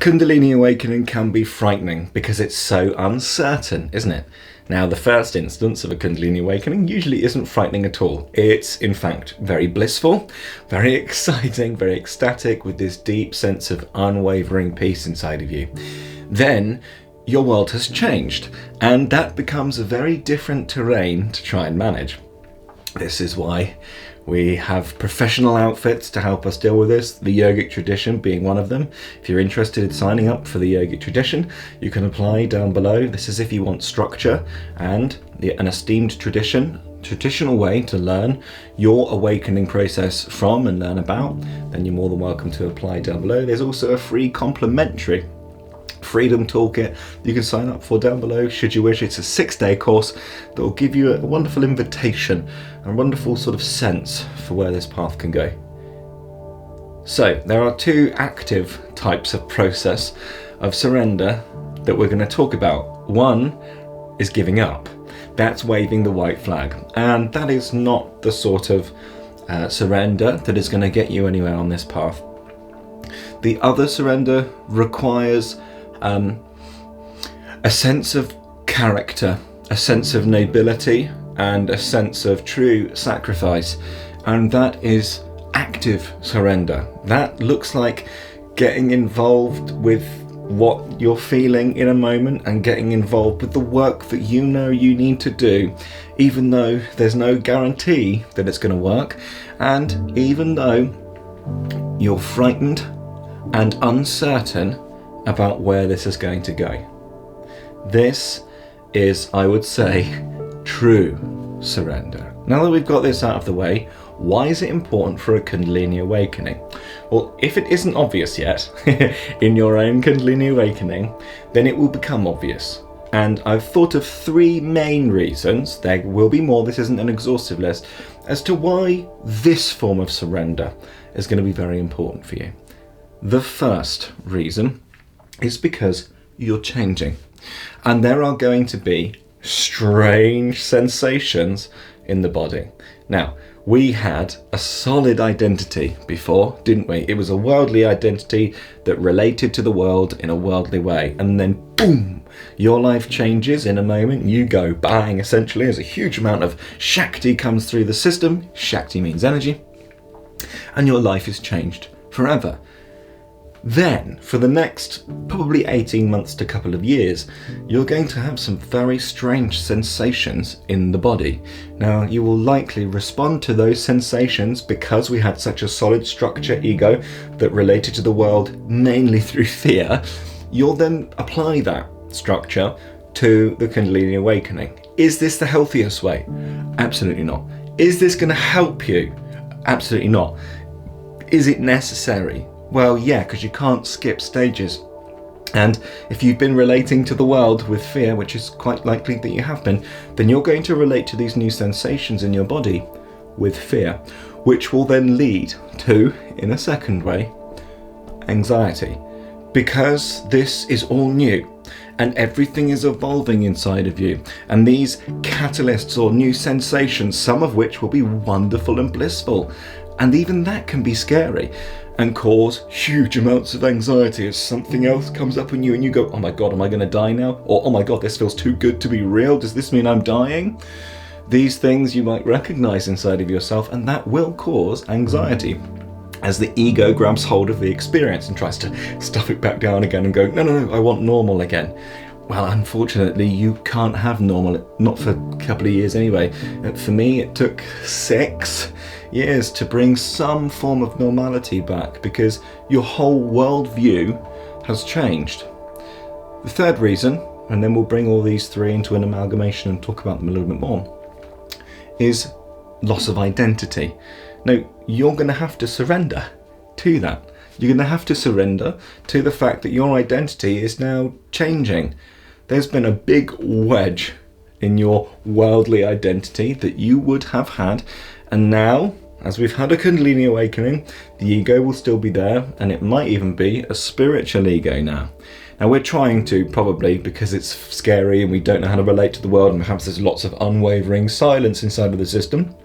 Kundalini awakening can be frightening because it's so uncertain, isn't it? Now, the first instance of a Kundalini awakening usually isn't frightening at all. It's, in fact, very blissful, very exciting, very ecstatic, with this deep sense of unwavering peace inside of you. Then, your world has changed, and that becomes a very different terrain to try and manage. This is why we have professional outfits to help us deal with this, the Yogic tradition being one of them. If you're interested in signing up for the Yogic tradition, you can apply down below. This is if you want structure and an esteemed traditional way to learn your awakening process from and learn about, then you're more than welcome to apply down below. There's also a free complimentary Freedom Toolkit you can sign up for down below should you wish. It's a 6-day course that will give you a wonderful invitation, a wonderful sort of sense for where this path can go. So there are two active types of process of surrender that we're going to talk about. One is giving up. That's waving the white flag, and that is not the sort of surrender that is going to get you anywhere on this path. The other surrender requires a sense of character, a sense of nobility, and a sense of true sacrifice, and that is active surrender. That looks like getting involved with what you're feeling in a moment and getting involved with the work that you know you need to do, even though there's no guarantee that it's going to work, and even though you're frightened and uncertain about where this is going to go. This is, I would say, true surrender. Now that we've got this out of the way, why is it important for a Kundalini awakening? Well, if it isn't obvious yet in your own Kundalini awakening, then it will become obvious. And I've thought of 3 main reasons, there will be more, this isn't an exhaustive list, as to why this form of surrender is going to be very important for you. The first reason is because you're changing, and there are going to be strange sensations in the body. Now, we had a solid identity before, didn't we? It was a worldly identity that related to the world in a worldly way, and then boom, your life changes in a moment. You go bang, essentially, as a huge amount of Shakti comes through the system. Shakti means energy, and your life is changed forever. Then, for the next probably 18 months to a couple of years, you're going to have some very strange sensations in the body. Now, you will likely respond to those sensations because we had such a solid structure ego that related to the world mainly through fear. You'll then apply that structure to the Kundalini awakening. Is this the healthiest way? Absolutely not. Is this going to help you? Absolutely not. Is it necessary? Well, yeah, because you can't skip stages. And if you've been relating to the world with fear, which is quite likely that you have been, then you're going to relate to these new sensations in your body with fear, which will then lead to, in a second way, anxiety. Because this is all new and everything is evolving inside of you. And these catalysts or new sensations, some of which will be wonderful and blissful, and even that can be scary and cause huge amounts of anxiety as something else comes up on you and you go, oh my God, am I going to die now? Or, oh my God, this feels too good to be real. Does this mean I'm dying? These things you might recognize inside of yourself, and that will cause anxiety as the ego grabs hold of the experience and tries to stuff it back down again and go, no, I want normal again. Well, unfortunately, you can't have normal, not for a couple of years anyway. For me, it took 6 years to bring some form of normality back because your whole worldview has changed. The third reason, and then we'll bring all these 3 into an amalgamation and talk about them a little bit more, is loss of identity. Now, you're going to have to surrender to that. You're going to have to surrender to the fact that your identity is now changing. There's been a big wedge in your worldly identity that you would have had, and now, as we've had a Kundalini awakening, the ego will still be there, and it might even be a spiritual ego now. Now, we're trying to, probably because it's scary and we don't know how to relate to the world, and perhaps there's lots of unwavering silence inside of the system,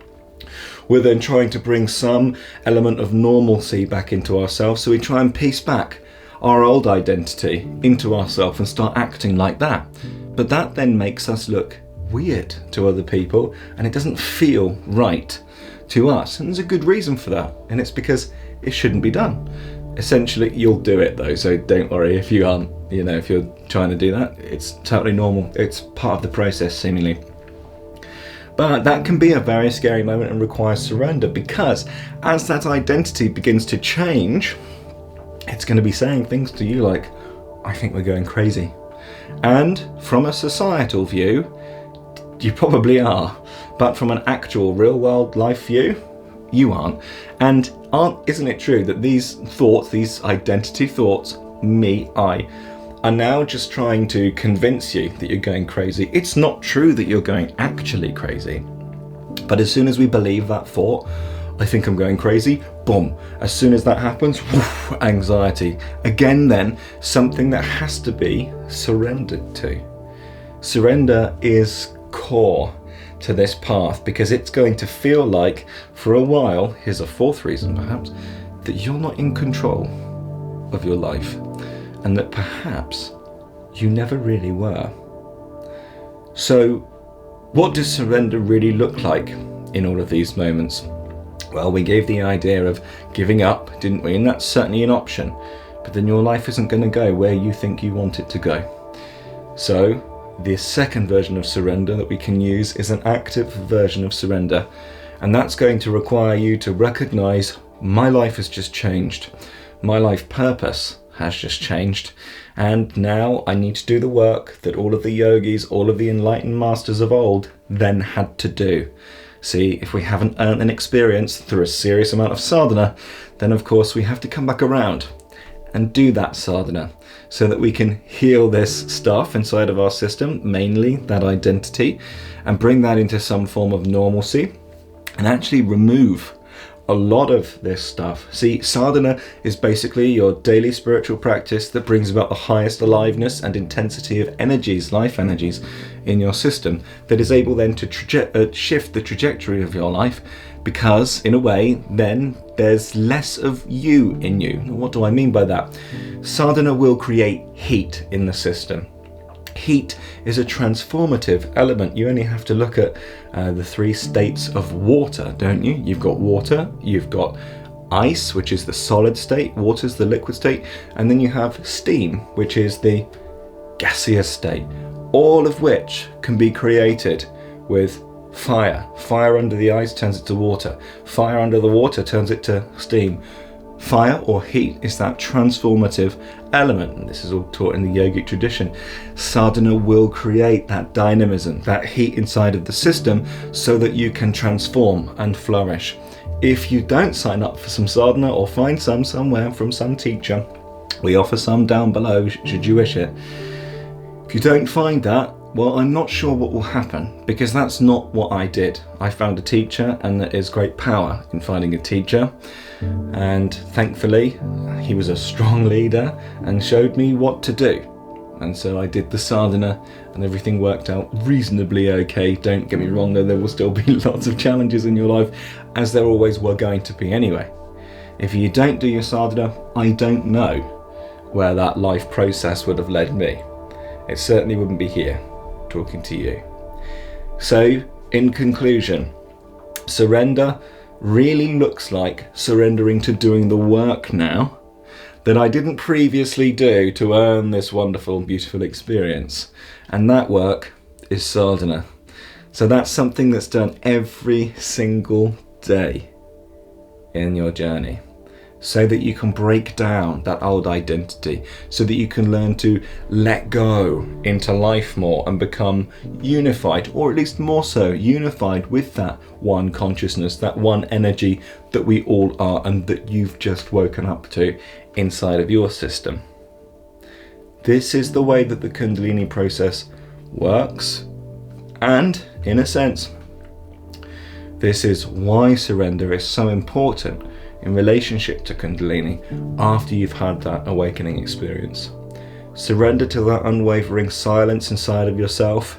we're then trying to bring some element of normalcy back into ourselves. So we try and piece back our old identity into ourselves and start acting like that. But that then makes us look weird to other people, and it doesn't feel right to us. And there's a good reason for that, and it's because it shouldn't be done. Essentially, you'll do it though, so don't worry if you aren't, if you're trying to do that. It's totally normal. It's part of the process, seemingly. But that can be a very scary moment and requires surrender, because as that identity begins to change, it's going to be saying things to you like, I think we're going crazy. And from a societal view, you probably are. But from an actual real world life view, you aren't. And isn't it true that these thoughts, these identity thoughts, me, I, are now just trying to convince you that you're going crazy? It's not true that you're going actually crazy. But as soon as we believe that thought, I think I'm going crazy, boom. As soon as that happens, woof, anxiety. Again then, something that has to be surrendered to. Surrender is core to this path, because it's going to feel like, for a while, here's a fourth reason perhaps, that you're not in control of your life, and that perhaps you never really were. So what does surrender really look like in all of these moments? Well, we gave the idea of giving up, didn't we? And that's certainly an option, but then your life isn't going to go where you think you want it to go. So the second version of surrender that we can use is an active version of surrender, and that's going to require you to recognize, my life has just changed. My life purpose has just changed, and now I need to do the work that all of the yogis, all of the enlightened masters of old then had to do. See, if we haven't earned an experience through a serious amount of sadhana, then of course we have to come back around and do that sadhana so that we can heal this stuff inside of our system, mainly that identity, and bring that into some form of normalcy and actually remove a lot of this stuff. See, sadhana is basically your daily spiritual practice that brings about the highest aliveness and intensity of energies, life energies, in your system, that is able then to shift the trajectory of your life, because in a way then there's less of you in you. What do I mean by that? Sadhana will create heat in the system. Heat is a transformative element. You only have to look at the three states of water, don't you? You've got water, you've got ice, which is the solid state, water's the liquid state, and then you have steam, which is the gaseous state, all of which can be created with fire. Fire under the ice turns it to water. Fire under the water turns it to steam. Fire or heat is that transformative element, and this is all taught in the yogic tradition. Sadhana will create that dynamism, that heat inside of the system, so that you can transform and flourish. If you don't sign up for some sadhana or find some somewhere from some teacher, we offer some down below should you wish it. If you don't find that, well, I'm not sure what will happen, because that's not what I did. I found a teacher, and there is great power in finding a teacher. And thankfully, he was a strong leader and showed me what to do. And so I did the sadhana, and everything worked out reasonably okay. Don't get me wrong though, there will still be lots of challenges in your life, as there always were going to be anyway. If you don't do your sadhana, I don't know where that life process would have led me. It certainly wouldn't be here, talking to you. So, in conclusion, surrender really looks like surrendering to doing the work now that I didn't previously do to earn this wonderful, beautiful experience. And that work is sadhana. So that's something that's done every single day in your journey, so that you can break down that old identity, so that you can learn to let go into life more and become unified, or at least more so, unified with that one consciousness, that one energy that we all are and that you've just woken up to inside of your system. This is the way that the Kundalini process works, and in a sense, this is why surrender is so important in relationship to Kundalini after you've had that awakening experience. Surrender to that unwavering silence inside of yourself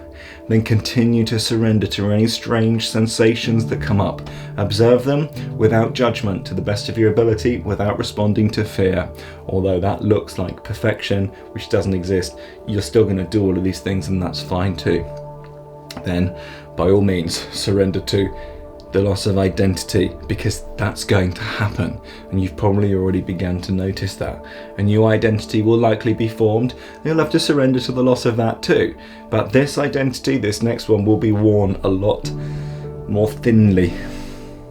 then continue to surrender to any strange sensations that come up. Observe them without judgment, to the best of your ability, without responding to fear. Although that looks like perfection, which doesn't exist, you're still going to do all of these things, and that's fine too. Then, by all means, surrender to the loss of identity, because that's going to happen, and you've probably already begun to notice that. A new identity will likely be formed, and you'll have to surrender to the loss of that too. But this identity, this next one, will be worn a lot more thinly.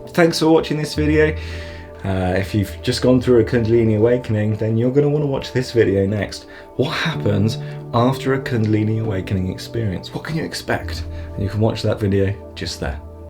Thanks for watching this video. If you've just gone through a Kundalini awakening, then you're going to want to watch this video next. What happens after a Kundalini awakening experience? What can you expect? And you can watch that video just there.